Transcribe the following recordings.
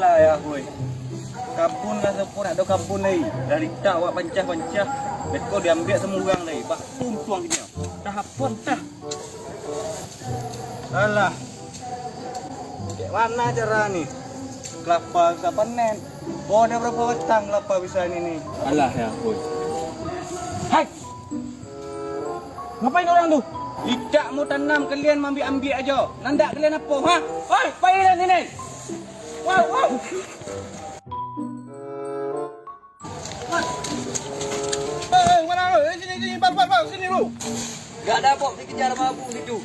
Alah ya, boy. Kabun lah sepun ada kabun ni. Dari tak awak pancah-pancah. Betul diambil semua orang ni. Bak tuang dia. Dah hapun dah. Alah. Kayak mana cara ni? Kelapa bisa panen. Oh, ada berapa batang kelapa bisa ini nih? Alah ya, boy. Hai. Ngapain orang tu? Tidak mau tanam, kalian ambil aja. Nandak kalian apa? Ha? Oi, pairan sini. Wow, wow. Mana? Sini, bang, sini lu. Gak ada apa, dikejar sama abu itu.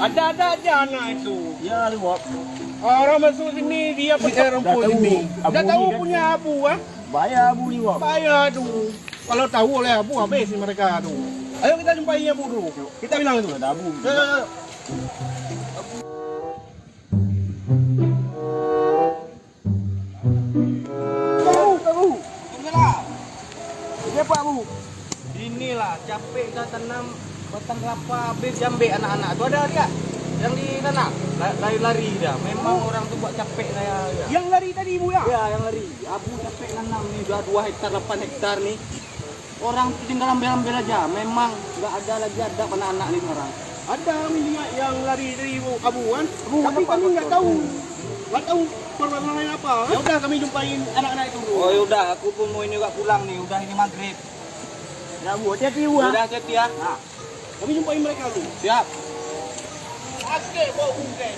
Ada aja anak itu. Ya, lu buat. Orang masuk sini dia pakai rumput ini. Dah tahu kan? punya abu ah. Bayar abu ni, buat. Bayar tu. Kalau tahu oleh abu habis mereka tu. Ayo kita jumpai abu dulu. Kita bilang itu. Ada abu. Ya. Abu. Tunggulah. Siapa abu? Inilah capek kita tanam batang kelapa habis diambil anak-anak. Tu ada dia yang di tanam. Lari-lari dia. Memang orang tu buat capek saya. Yang lari tadi ibu ya? Ya, yang lari. Abu capek tanam ni sudah 2 hektar, 8 hektar ni. Orang tu tinggal ambil-ambil aja. Memang enggak ada lagi ada anak-anak ni sekarang. Ada minyak yang lari dari abu kan? Tapi kami nggak tahu. Nggak tahu permasalahannya apa. Ya udah kami jumpain anak-anak itu dulu. Oh, yaudah, aku pun mau ini juga pulang nih. Udah ini maghrib. Ya bu, hati-hati bu. Udah hati ya. Nah, kami jumpain mereka dulu. Siap. Oke, bawa bungkai.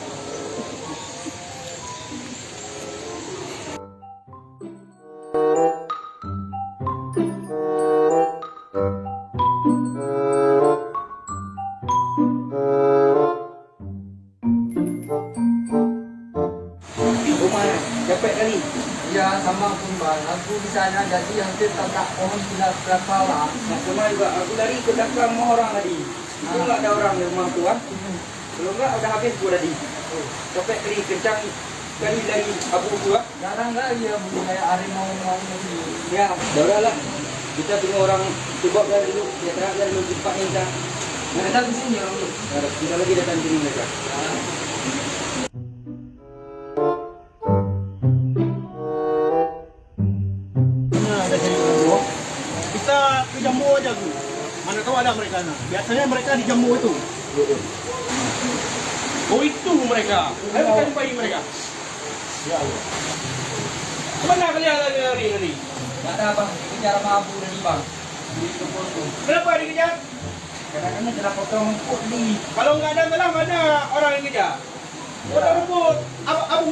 Rumah capek kali. Ya, sama pun bang. Aku di sana jadi hampir tak pohon tidak berapa lah. Nah, cuma juga aku lari ke belakang rumah orang tadi. Itu nggak ada orang di rumah tu kan. Kalau nggak udah habis gua tadi. Capek kali kencang kali dari abu gua. Jarang kali ya bu kayak harimau mau tadi. Ya, udahlah. Kita tunggu orang coba dari dulu. Ya terakhir dari dulu cepat ni kita. Nah, datang di sini orang tu. Kita lagi datang di sini mereka. Kita ke jambu aja bu. Mana tahu ada mereka nah. Biasanya mereka di jambu itu. Oh itu mereka. Ayo kita jumpai mereka. Ya, Kemana kalian lari tadi? Gak ada bang, dikejar sama abu tadi bang. Di kebun tu. Kenapa dikejar? Kadang-kadang kena potong rumput ni. Kalau nggak ada malam ada orang yang kejar. Potong rumput. Abu